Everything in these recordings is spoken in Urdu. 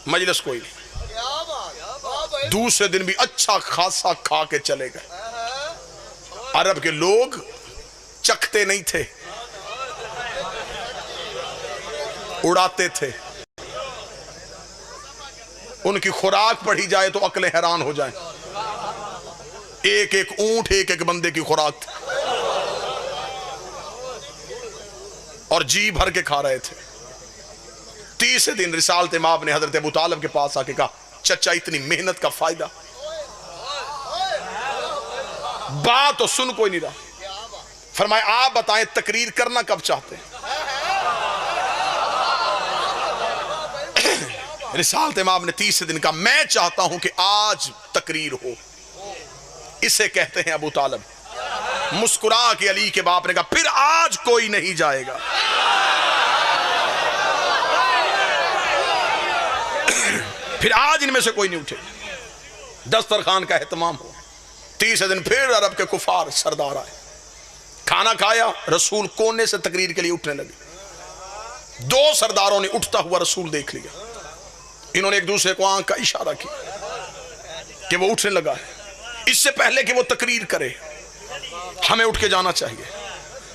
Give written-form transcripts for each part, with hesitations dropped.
مجلس کوئی نہیں۔ دوسرے دن بھی اچھا خاصا کھا کے چلے گئے۔ عرب کے لوگ چکھتے نہیں تھے، اڑاتے تھے۔ ان کی خوراک پڑھی جائے تو عقلیں حیران ہو جائیں۔ ایک ایک اونٹ ایک ایک بندے کی خوراک تھی، اور جی بھر کے کھا رہے تھے۔ تیسرے دن رسالت مآب نے حضرت ابو طالب کے پاس آ کے کہا چچا اتنی محنت کا فائدہ؟ بات تو سن کوئی نہیں رہا۔ فرمایا آپ بتائیں تقریر کرنا کب چاہتے ہیں؟ رسالت مآب نے تیسرے دن کہا میں چاہتا ہوں کہ آج تقریر ہو۔ اسے کہتے ہیں ابو طالب۔ مسکرا کے علی کے باپ نے کہا پھر آج کوئی نہیں جائے گا۔ پھر آج ان میں سے کوئی نہیں اٹھے۔ دسترخوان کا اہتمام ہو۔ تیسرے دن پھر عرب کے کفار سردار آئے، کھانا کھایا، رسول کونے سے تقریر کے لیے اٹھنے لگے۔ دو سرداروں نے اٹھتا ہوا رسول دیکھ لیا۔ انہوں نے ایک دوسرے کو آنکھ کا اشارہ کیا کہ وہ اٹھنے لگا ہے۔ اس سے پہلے کہ وہ تقریر کرے ہمیں اٹھ کے جانا چاہیے۔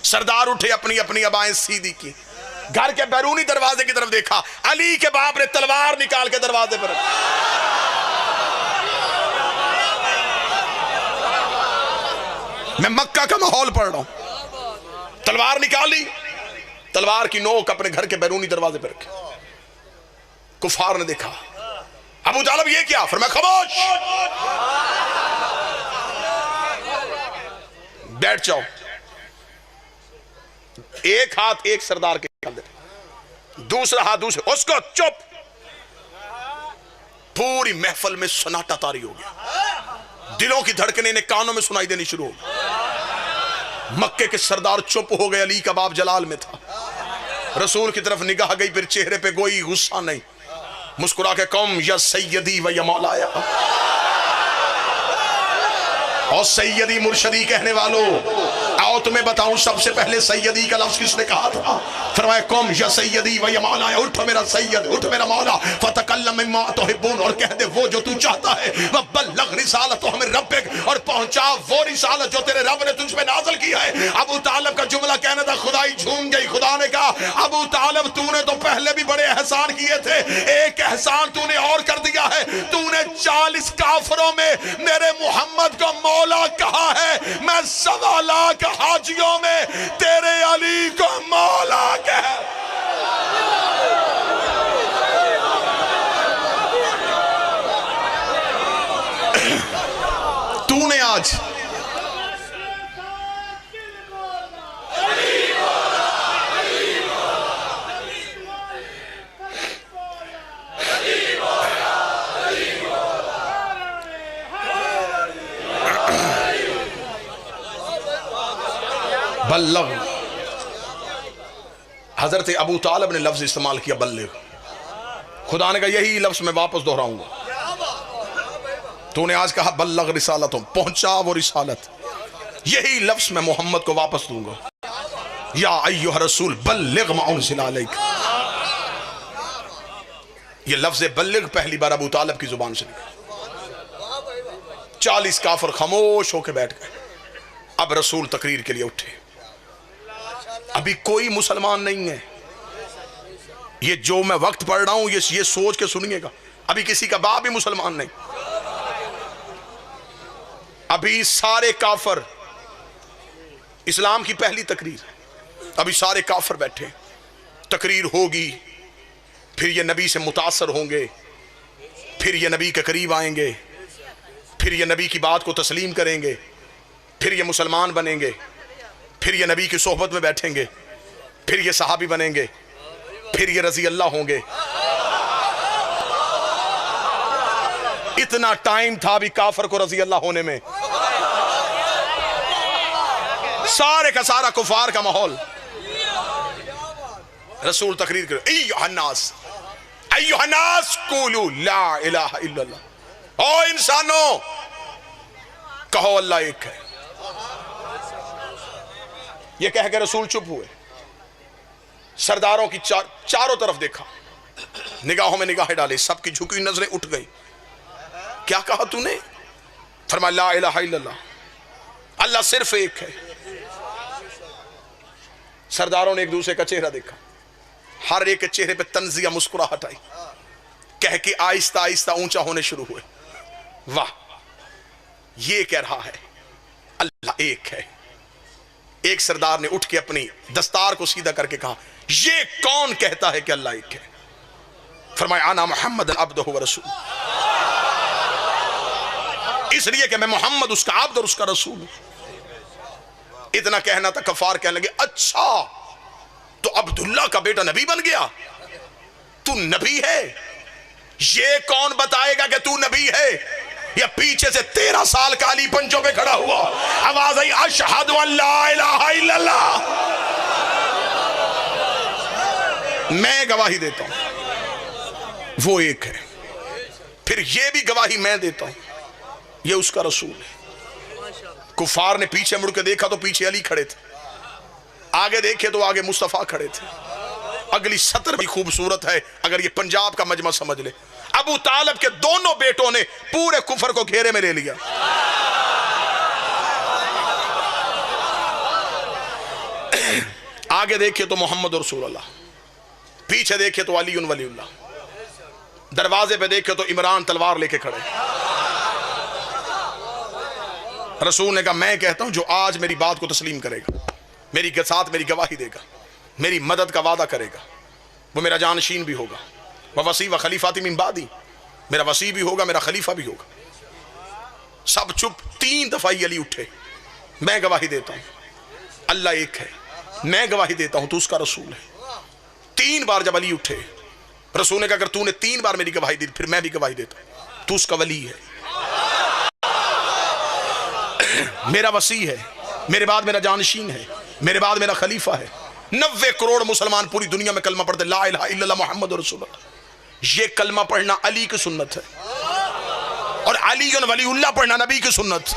سردار اٹھے، اپنی اپنی ابائیں سیدھی کی، گھر کے بیرونی دروازے کی طرف دیکھا۔ علی کے باپ نے تلوار نکال کے دروازے پر رکھی۔ میں مکہ کا ماحول پڑھ رہا ہوں۔ تلوار نکالی، تلوار کی نوک اپنے گھر کے بیرونی دروازے پر رکھی۔ کفار نے دیکھا ابو طالب یہ کیا؟ فرمایا خاموش، بیٹھ جاؤ۔ ایک ہاتھ ایک سردار کے نکال دے، دوسرا ہاتھ دوسرے، اس کو چپ۔ پوری محفل میں سناٹا طاری ہو گیا، دلوں کی دھڑکنیں نے کانوں میں سنائی دینی شروع ہو گئی۔ مکے کے سردار چپ ہو گئے۔ علی کا باپ جلال میں تھا۔ رسول کی طرف نگاہ گئی، پھر چہرے پہ کوئی غصہ نہیں، مسکرا کے قوم یا سیدی و یا مولایا، اور سیدی مرشدی کہنے والوں آؤ تمہیں بتاؤں سب سے پہلے سیدی کا لفظ کس نے کہا تھا؟ فرمایا قوم یا سیدی و یا مولایا، اٹھو میرا سید، اٹھو میرا مولا، فتکلم مما تحبون، اور کہہ دے وہ جو تو چاہتا ہے، وبلغ رسالتہ من ربک، اور پہنچا وہ رسالت جو تیرے رب نے تجھ پہ نازل کیا ہے۔ ابو طالب کا جملہ کہنے تھا خدائی جھوم گئی۔ خدا نے کہا ابو طالب تو نے تو پہلے بھی بڑے احسان کیے تھے، ایک احسان تو نے اور کر دیا ہے، تو نے 40 کافروں میں میرے محمد کو مولا کہا ہے، میں 1.25 لاکھ حاجیوں میں تیرے علی کو مولا کہہ۔ تو نے آج بلغ، حضرت ابو طالب نے لفظ استعمال کیا بلغ۔ خدا نے کہا یہی لفظ میں واپس دہراؤں گا۔ تو نے آج کہا بلغ رسالتوں، پہنچا وہ رسالت، یہی لفظ میں محمد کو واپس دوں گا۔ یا ایھا رسول بلغ ما انزل علیک، یہ لفظ بلغ پہلی بار ابو طالب کی زبان سے نکلا۔ 40 کافر خاموش ہو کے بیٹھ گئے۔ اب رسول تقریر کے لیے اٹھے۔ ابھی کوئی مسلمان نہیں ہے، یہ جو میں وقت پڑھ رہا ہوں یہ سوچ کے سنیے گا، ابھی کسی کا باپ بھی مسلمان نہیں، ابھی سارے کافر، اسلام کی پہلی تقریر، ابھی سارے کافر بیٹھے، تقریر ہوگی، پھر یہ نبی سے متاثر ہوں گے، پھر یہ نبی کے قریب آئیں گے، پھر یہ نبی کی بات کو تسلیم کریں گے، پھر یہ مسلمان بنیں گے، پھر یہ نبی کی صحبت میں بیٹھیں گے، پھر یہ صحابی بنیں گے، پھر یہ رضی اللہ ہوں گے۔ اتنا ٹائم تھا بھی کافر کو رضی اللہ ہونے میں، سارے کا سارا کفار کا ماحول۔ رسول تقریر کرے ایھا الناس قولوا لا الہ الا اللہ، او انسانوں کہو اللہ ایک ہے۔ یہ کہہ کے رسول چپ ہوئے، سرداروں کی چاروں طرف دیکھا، نگاہوں میں نگاہیں ڈالے، سب کی جھکی نظریں اٹھ گئی. کیا کہا تو نے؟ فرمایا لا الہ الا اللہ، اللہ صرف ایک ہے. سرداروں نے ایک دوسرے کا چہرہ دیکھا، ہر ایک کے چہرے پہ تنزیہ مسکراہٹ آئی، کہہ کے آہستہ آہستہ اونچا ہونے شروع ہوئے. واہ، یہ کہہ رہا ہے اللہ ایک ہے. ایک سردار نے اٹھ کے اپنی دستار کو سیدھا کر کے کہا یہ کون کہتا ہے کہ اللہ ایک ہے؟ فرمایا انا محمد عبدہ و رسول، اس لیے کہ میں محمد اس کا عبد اور اس کا رسول ہوں. اتنا کہنا تھا کفار کہنے لگے اچھا تو عبداللہ کا بیٹا نبی بن گیا، تو نبی ہے؟ یہ کون بتائے گا کہ تو نبی ہے؟ یا پیچھے سے 13 سال کا علی پنجوں پہ کھڑا ہوا، آواز آئی اشہد ان لا الہ الا اللہ، میں گواہی دیتا ہوں وہ ایک ہے. پھر یہ بھی گواہی میں دیتا ہوں یہ اس کا رسول ہے. کفار نے پیچھے مڑ کے دیکھا تو پیچھے علی کھڑے تھے، آگے دیکھے تو آگے مصطفیٰ کھڑے تھے. اگلی سطر بھی خوبصورت ہے اگر یہ پنجاب کا مجمع سمجھ لے. ابو طالب کے دونوں بیٹوں نے پورے کفر کو گھیرے میں لے لیا. آگے دیکھے تو محمد رسول اللہ، پیچھے دیکھے تو علی ولی اللہ، دروازے پہ دیکھے تو عمران تلوار لے کے کھڑے. رسول نے کہا میں کہتا ہوں جو آج میری بات کو تسلیم کرے گا، میری ساتھ میری گواہی دے گا، میری مدد کا وعدہ کرے گا، وہ میرا جانشین بھی ہوگا. وَوَصِي وَخَلِيفَةٍ مِّن بَعْدِي، میرا وصی بھی ہوگا، میرا خلیفہ بھی ہوگا. سب چپ. 3 دفعہ علی اٹھے، میں گواہی دیتا ہوں اللہ ایک ہے، میں گواہی دیتا ہوں تو اس کا رسول ہے. 3 بار جب علی اٹھے، رسول نے کہا اگر تو نے 3 بار میری گواہی دی پھر میں بھی گواہی دیتا ہوں تو اس کا ولی ہے، میرا وصی ہے، میرے بعد میرا جانشین ہے، میرے بعد میرا خلیفہ ہے. 90 کروڑ مسلمان پوری دنیا میں کلمہ پڑھتے لا الہ الا اللہ محمد رسول اللہ. یہ کلمہ پڑھنا علی کی سنت ہے اور علی ولی اللہ پڑھنا نبی کی سنت.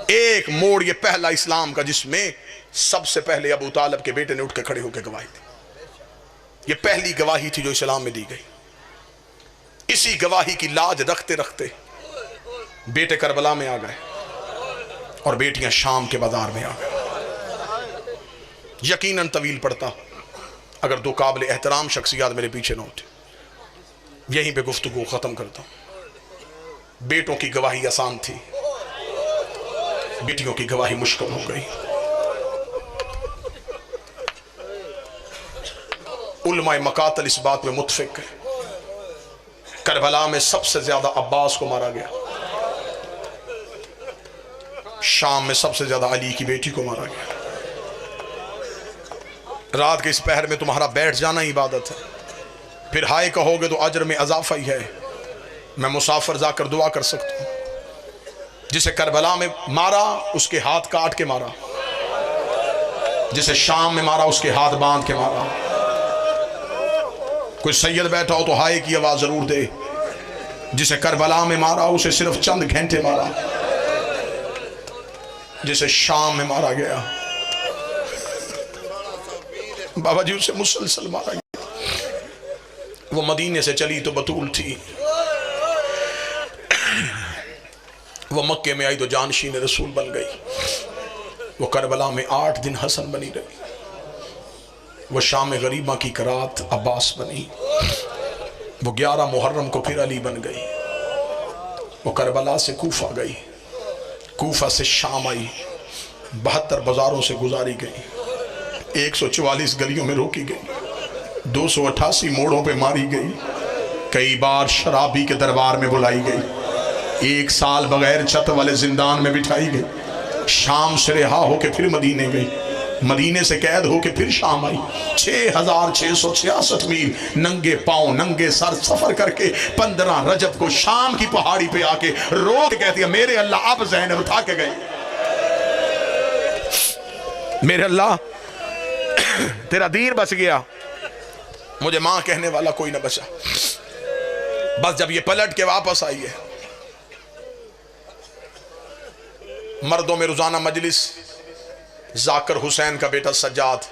ایک موڑ یہ پہلا اسلام کا جس میں سب سے پہلے ابو طالب کے بیٹے نے اٹھ کے کھڑے ہو کے گواہی دی. یہ پہلی گواہی تھی جو اسلام میں دی گئی. اسی گواہی کی لاج رکھتے رکھتے بیٹے کربلا میں آ گئے اور بیٹیاں شام کے بازار میں آ گئے. یقیناً طویل پڑتا اگر 2 قابل احترام شخصیات میرے پیچھے نہ ہوتے. یہیں پہ گفتگو ختم کرتا ہوں. بیٹوں کی گواہی آسان تھی، بیٹیوں کی گواہی مشکل ہو گئی. علماء مقاتل اس بات میں متفق ہے کربلا میں سب سے زیادہ عباس کو مارا گیا، شام میں سب سے زیادہ علی کی بیٹی کو مارا گیا. رات کے اس پہر میں تمہارا بیٹھ جانا ہی عبادت ہے، پھر ہائے کہو گے تو اجر میں اضافہ ہی ہے. میں مسافر جا کر دعا کر سکتا ہوں. جسے کربلا میں مارا اس کے ہاتھ کاٹ کے مارا، جسے شام میں مارا اس کے ہاتھ باندھ کے مارا. کوئی سید بیٹھا ہو تو ہائے کی آواز ضرور دے. جسے کربلا میں مارا اسے صرف چند گھنٹے مارا، جسے شام میں مارا گیا بابا جی اسے مسلسل مارا گیا. وہ مدینے سے چلی تو بطول تھی، وہ مکے میں آئی تو جانشین رسول بن گئی. وہ کربلا میں 8 دن حسن بنی رہی. وہ شام غریبہ کی کرات عباس بنی. وہ 11 محرم کو پھر علی بن گئی. وہ کربلا سے کوفہ گئی، کوفہ سے شام آئی، 72 بازاروں سے گزاری گئی، 144 گلیوں میں روکی گئی، 288 موڑوں پہ ماری گئی، کئی بار شرابی کے دربار میں بلائی گئی، 1 سال بغیر چھت والے زندان میں بٹھائی گئی. شام سے رہا ہو کے پھر مدینے گئی، مدینے سے قید ہو کے پھر شام آئی. 6666 میل ننگے پاؤں ننگے سر سفر کر کے 15 رجب کو شام کی پہاڑی پہ آ کے رو کے کہتی ہے میرے اللہ اب زینب تھا کے گئے، میرے اللہ تیرا دین بچ گیا، مجھے ماں کہنے والا کوئی نہ بچا. بس جب یہ پلٹ کے واپس آئی ہے، مردوں میں روزانہ مجلس، ذاکر حسین کا بیٹا سجاد